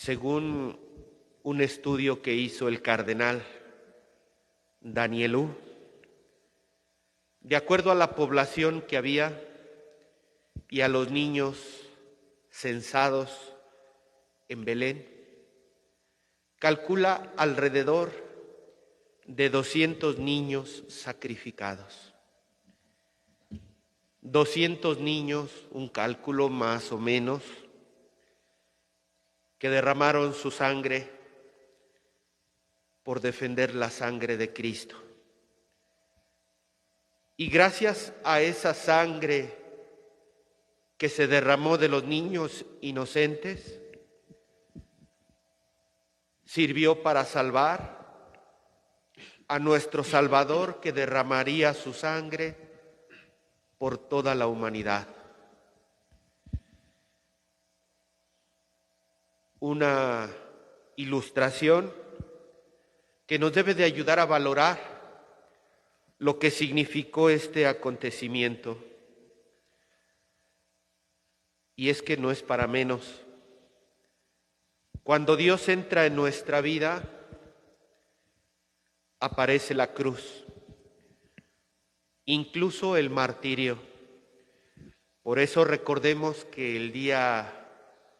Según un estudio que hizo el cardenal Danielou, de acuerdo a la población que había y a los niños censados en Belén, calcula alrededor de 200 niños sacrificados. 200 niños, un cálculo más o menos, que derramaron su sangre por defender la sangre de Cristo. Y gracias a esa sangre que se derramó de los niños inocentes, sirvió para salvar a nuestro Salvador, que derramaría su sangre por toda la humanidad. Una ilustración que nos debe de ayudar a valorar lo que significó este acontecimiento. Y es que no es para menos. Cuando Dios entra en nuestra vida, aparece la cruz, incluso el martirio. Por eso recordemos que el día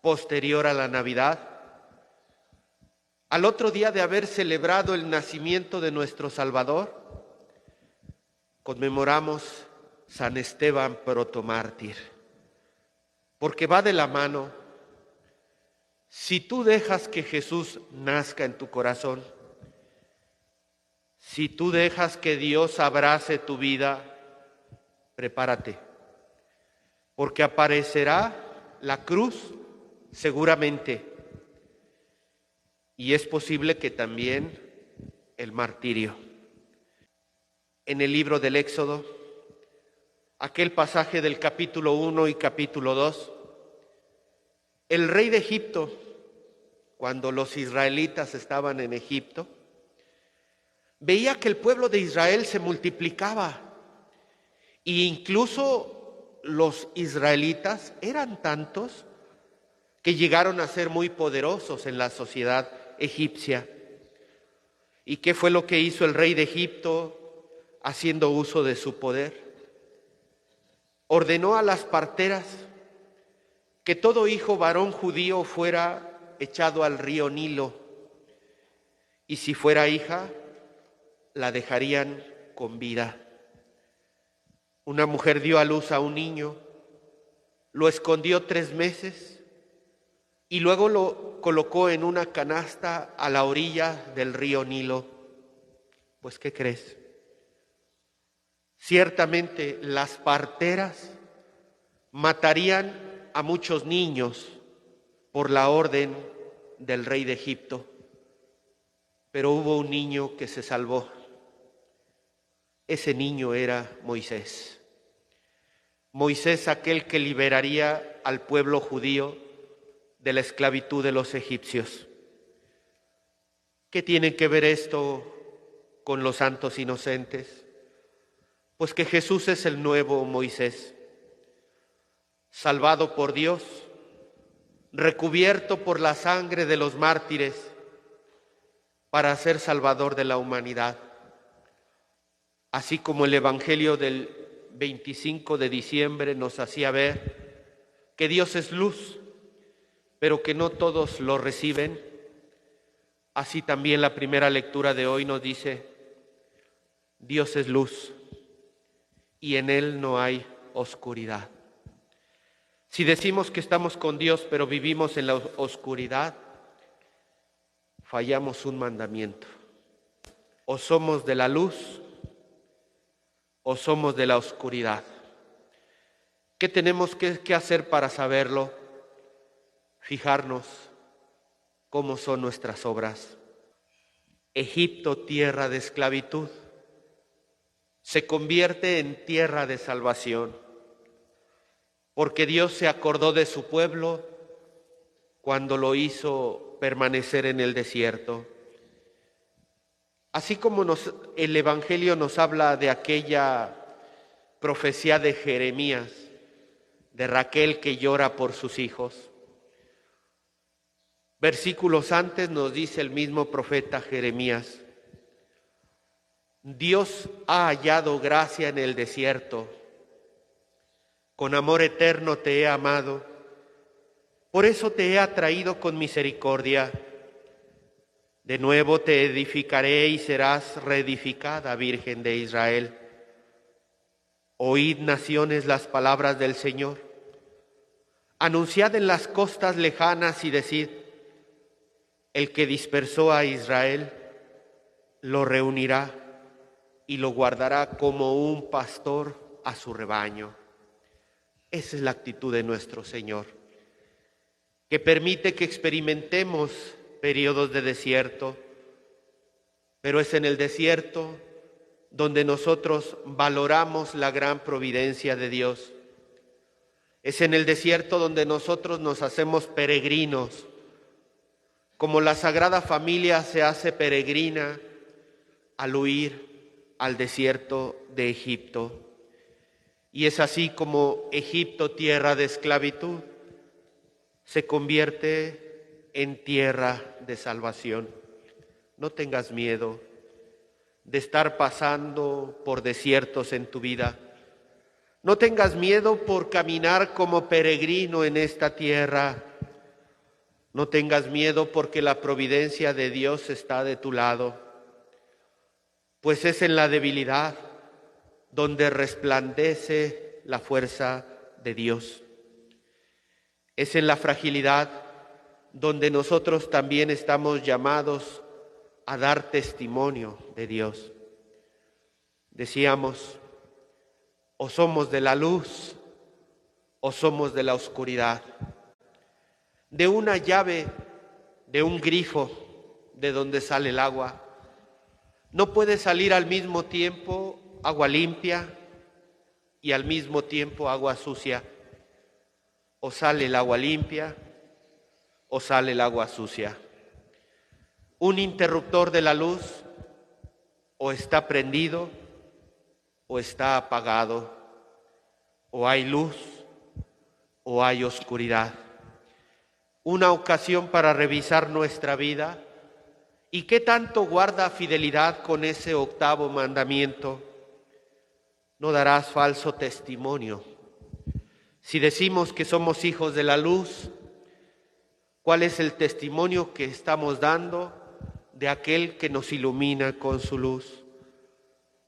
posterior a la Navidad, al otro día de haber celebrado el nacimiento de nuestro Salvador, conmemoramos San Esteban protomártir, porque va de la mano. Si tú dejas que Jesús nazca en tu corazón, si tú dejas que Dios abrace tu vida, prepárate, porque aparecerá la cruz seguramente, y es posible que también el martirio. En el libro del Éxodo, aquel pasaje del capítulo 1 y capítulo 2, el rey de Egipto, cuando los israelitas estaban en Egipto, veía que el pueblo de Israel se multiplicaba, e incluso los israelitas eran tantos que llegaron a ser muy poderosos en la sociedad egipcia. ¿Y qué fue lo que hizo el rey de Egipto haciendo uso de su poder? Ordenó a las parteras que todo hijo varón judío fuera echado al río Nilo, y si fuera hija, la dejarían con vida. Una mujer dio a luz a un niño, lo escondió 3 meses y luego lo colocó en una canasta a la orilla del río Nilo. Pues, ¿qué crees? Ciertamente las parteras matarían a muchos niños por la orden del rey de Egipto, pero hubo un niño que se salvó. Ese niño era Moisés. Moisés, aquel que liberaría al pueblo judío de la esclavitud de los egipcios. ¿Qué tiene que ver esto con los santos inocentes? Pues que Jesús es el nuevo Moisés, salvado por Dios, recubierto por la sangre de los mártires, para ser salvador de la humanidad. Así como el Evangelio del 25 de diciembre nos hacía ver que Dios es luz, pero que no todos lo reciben, así también la primera lectura de hoy nos dice: Dios es luz y en Él no hay oscuridad. Si decimos que estamos con Dios, pero vivimos en la oscuridad, fallamos un mandamiento. O somos de la luz o somos de la oscuridad. ¿Qué tenemos que hacer para saberlo? Fijarnos cómo son nuestras obras. Egipto, tierra de esclavitud, se convierte en tierra de salvación, porque Dios se acordó de su pueblo cuando lo hizo permanecer en el desierto. Así como el Evangelio nos habla de aquella profecía de Jeremías, de Raquel que llora por sus hijos, Versículos antes nos dice el mismo profeta Jeremías: Dios ha hallado gracia en el desierto, con amor eterno te he amado, por eso te he atraído con misericordia. De nuevo te edificaré y serás reedificada, Virgen de Israel. Oíd, naciones, las palabras del Señor. Anunciad en las costas lejanas y decid: el que dispersó a Israel lo reunirá y lo guardará como un pastor a su rebaño. Esa es la actitud de nuestro Señor, que permite que experimentemos periodos de desierto, pero es en el desierto donde nosotros valoramos la gran providencia de Dios. Es en el desierto donde nosotros nos hacemos peregrinos, como la Sagrada Familia se hace peregrina al huir al desierto de Egipto. Y es así como Egipto, tierra de esclavitud, se convierte en tierra de salvación. No tengas miedo de estar pasando por desiertos en tu vida. No tengas miedo por caminar como peregrino en esta tierra. No tengas miedo porque la providencia de Dios está de tu lado, pues es en la debilidad donde resplandece la fuerza de Dios. Es en la fragilidad donde nosotros también estamos llamados a dar testimonio de Dios. Decíamos, o somos de la luz o somos de la oscuridad. De una llave, de un grifo de donde sale el agua, no puede salir al mismo tiempo agua limpia y al mismo tiempo agua sucia. O sale el agua limpia o sale el agua sucia. Un interruptor de la luz o está prendido o está apagado, o hay luz o hay oscuridad. Una ocasión para revisar nuestra vida y qué tanto guarda fidelidad con ese octavo mandamiento. No darás falso testimonio. Si decimos que somos hijos de la luz, ¿cuál es el testimonio que estamos dando de aquel que nos ilumina con su luz?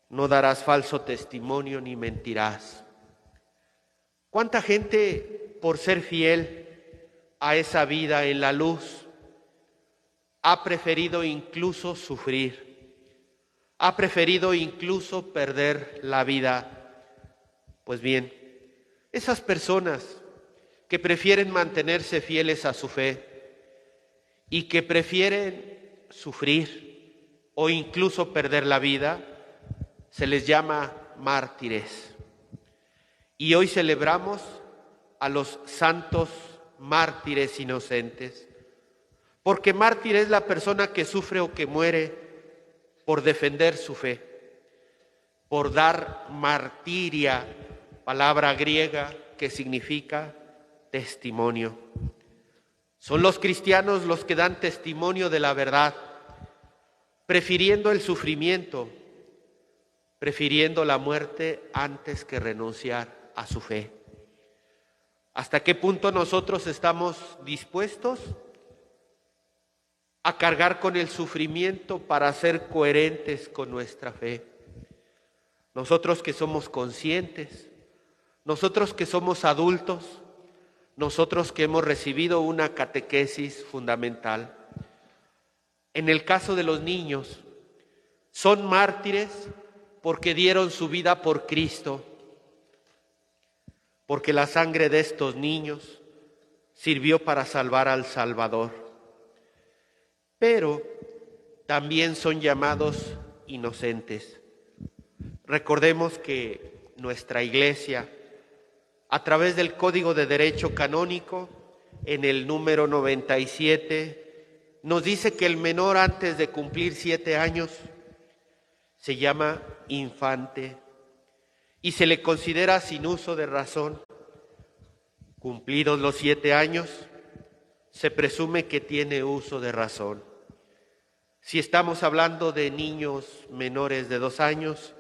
No darás falso testimonio ni mentirás. ¿Cuánta gente, por ser fiel a esa vida en la luz, ha preferido incluso sufrir? Ha preferido incluso perder la vida. Pues bien, esas personas que prefieren mantenerse fieles a su fe y que prefieren sufrir o incluso perder la vida, se les llama mártires. Y hoy celebramos a los santos mártires inocentes, porque mártir es la persona que sufre o que muere por defender su fe, por dar martiria, palabra griega que significa testimonio. Son los cristianos los que dan testimonio de la verdad, prefiriendo el sufrimiento, prefiriendo la muerte antes que renunciar a su fe. ¿Hasta qué punto nosotros estamos dispuestos a cargar con el sufrimiento para ser coherentes con nuestra fe? Nosotros que somos conscientes, nosotros que somos adultos, nosotros que hemos recibido una catequesis fundamental. En el caso de los niños, son mártires porque dieron su vida por Cristo, porque la sangre de estos niños sirvió para salvar al Salvador. Pero también son llamados inocentes. Recordemos que nuestra Iglesia, a través del Código de Derecho Canónico, en el número 97, nos dice que el menor antes de cumplir 7 años se llama infante y se le considera sin uso de razón. Cumplidos los 7 años, se presume que tiene uso de razón. Si estamos hablando de niños menores de 2 años,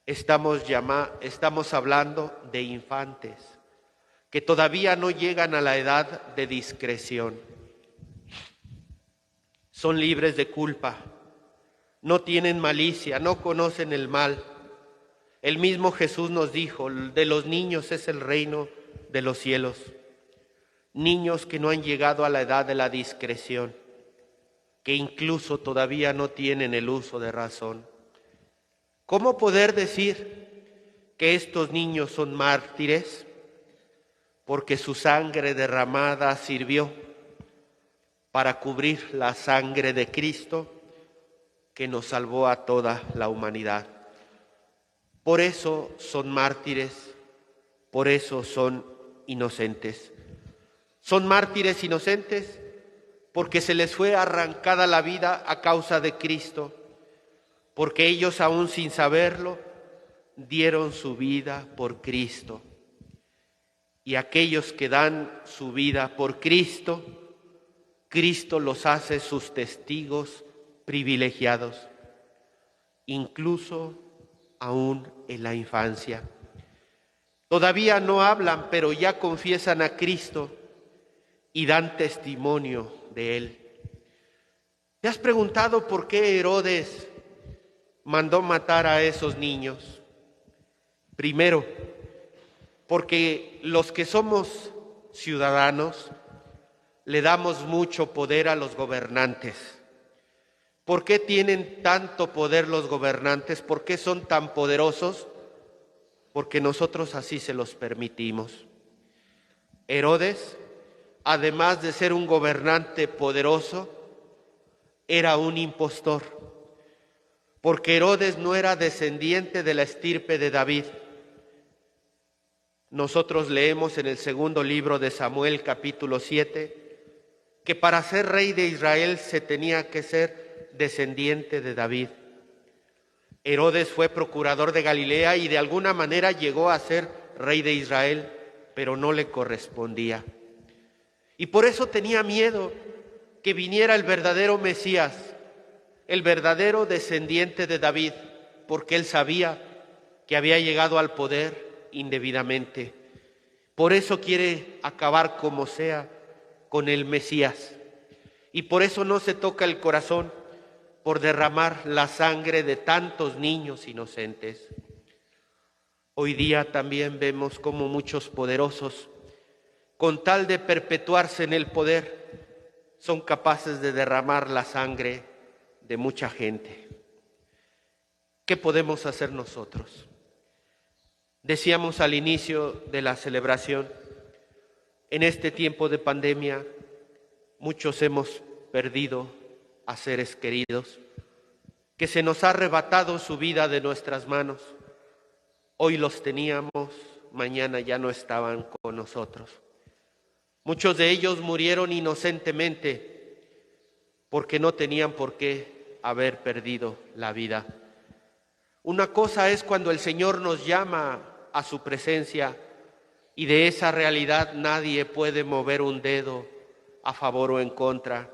estamos hablando de infantes que todavía no llegan a la edad de discreción. Son libres de culpa, no tienen malicia, no conocen el mal. El mismo Jesús nos dijo, de los niños es el reino de los cielos. Niños que no han llegado a la edad de la discreción, que incluso todavía no tienen el uso de razón. ¿Cómo poder decir que estos niños son mártires? Porque su sangre derramada sirvió para cubrir la sangre de Cristo que nos salvó a toda la humanidad. Por eso son mártires, por eso son inocentes. Son mártires inocentes porque se les fue arrancada la vida a causa de Cristo, porque ellos aún sin saberlo dieron su vida por Cristo. Y aquellos que dan su vida por Cristo, Cristo los hace sus testigos privilegiados, incluso aún en la infancia. Todavía no hablan, pero ya confiesan a Cristo y dan testimonio de Él. ¿Te has preguntado por qué Herodes mandó matar a esos niños? Primero, porque los que somos ciudadanos le damos mucho poder a los gobernantes. ¿Por qué tienen tanto poder los gobernantes? ¿Por qué son tan poderosos? Porque nosotros así se los permitimos. Herodes, además de ser un gobernante poderoso, era un impostor, porque Herodes no era descendiente de la estirpe de David. Nosotros leemos en el segundo libro de Samuel, capítulo 7, que para ser rey de Israel se tenía que ser descendiente de David. Herodes fue procurador de Galilea y de alguna manera llegó a ser rey de Israel, pero no le correspondía. Y por eso tenía miedo que viniera el verdadero Mesías, el verdadero descendiente de David, porque él sabía que había llegado al poder indebidamente. Por eso quiere acabar como sea con el Mesías. Y por eso no se toca el corazón por derramar la sangre de tantos niños inocentes. Hoy día también vemos cómo muchos poderosos, con tal de perpetuarse en el poder, son capaces de derramar la sangre de mucha gente. ¿Qué podemos hacer nosotros? Decíamos al inicio de la celebración, en este tiempo de pandemia, muchos hemos perdido a seres queridos, que se nos ha arrebatado su vida de nuestras manos. Hoy los teníamos, mañana ya no estaban con nosotros. Muchos de ellos murieron inocentemente porque no tenían por qué haber perdido la vida. Una cosa es cuando el Señor nos llama a su presencia y de esa realidad nadie puede mover un dedo a favor o en contra.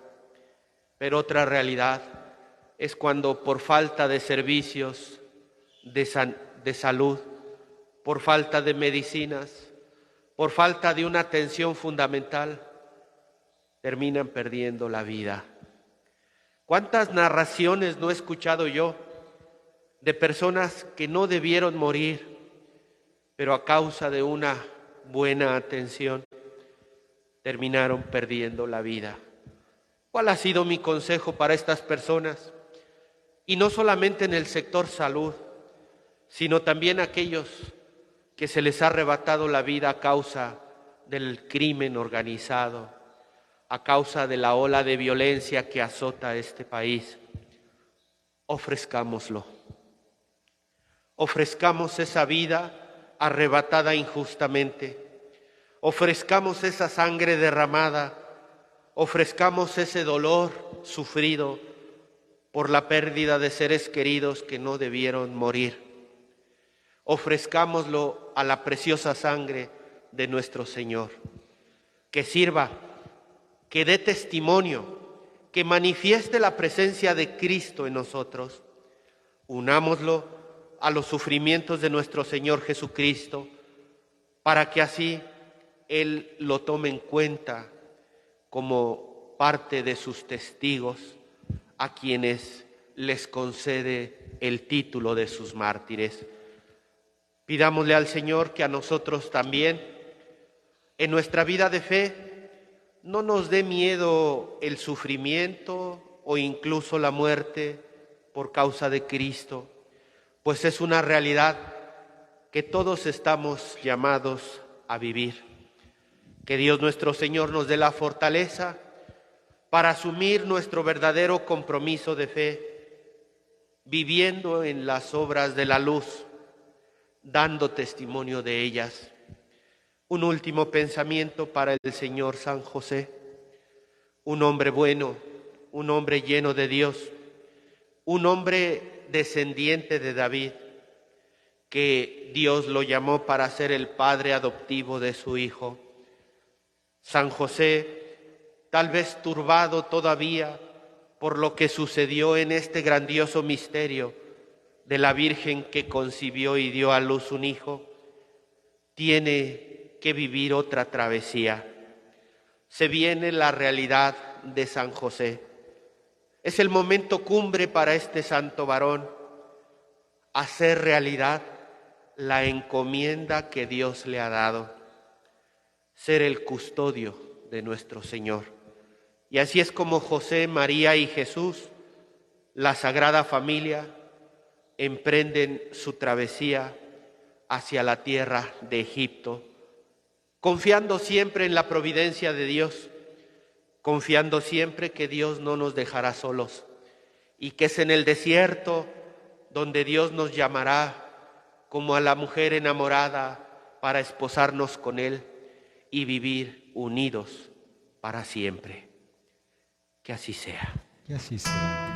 Pero otra realidad es cuando por falta de servicios de salud, por falta de medicinas, por falta de una atención fundamental, terminan perdiendo la vida. ¿Cuántas narraciones no he escuchado yo de personas que no debieron morir, pero a causa de una buena atención terminaron perdiendo la vida? ¿Cuál ha sido mi consejo para estas personas? Y no solamente en el sector salud, sino también aquellos que se les ha arrebatado la vida a causa del crimen organizado, a causa de la ola de violencia que azota este país. Ofrezcámoslo. Ofrezcamos esa vida arrebatada injustamente. Ofrezcamos esa sangre derramada. Ofrezcamos ese dolor sufrido por la pérdida de seres queridos que no debieron morir. Ofrezcámoslo a la preciosa sangre de nuestro Señor, que sirva que dé testimonio, que manifieste la presencia de Cristo en nosotros. Unámoslo a los sufrimientos de nuestro Señor Jesucristo, para que así Él lo tome en cuenta como parte de sus testigos, a quienes les concede el título de sus mártires. Pidámosle al Señor que a nosotros también, en nuestra vida de fe, no nos dé miedo el sufrimiento o incluso la muerte por causa de Cristo, pues es una realidad que todos estamos llamados a vivir. Que Dios nuestro Señor nos dé la fortaleza para asumir nuestro verdadero compromiso de fe, viviendo en las obras de la luz, dando testimonio de ellas. Un último pensamiento para el Señor San José, un hombre bueno, un hombre lleno de Dios, un hombre descendiente de David, que Dios lo llamó para ser el padre adoptivo de su hijo. San José, tal vez turbado todavía por lo que sucedió en este grandioso misterio de la Virgen que concibió y dio a luz un hijo, tiene que vivir otra travesía. Se viene la realidad de San José. Es el momento cumbre para este santo varón, hacer realidad la encomienda que Dios le ha dado, ser el custodio de nuestro Señor. Y así es como José, María y Jesús, la Sagrada Familia, emprenden su travesía hacia la tierra de Egipto, confiando siempre en la providencia de Dios, confiando siempre que Dios no nos dejará solos y que es en el desierto donde Dios nos llamará como a la mujer enamorada para esposarnos con Él y vivir unidos para siempre. Que así sea. Que así sea.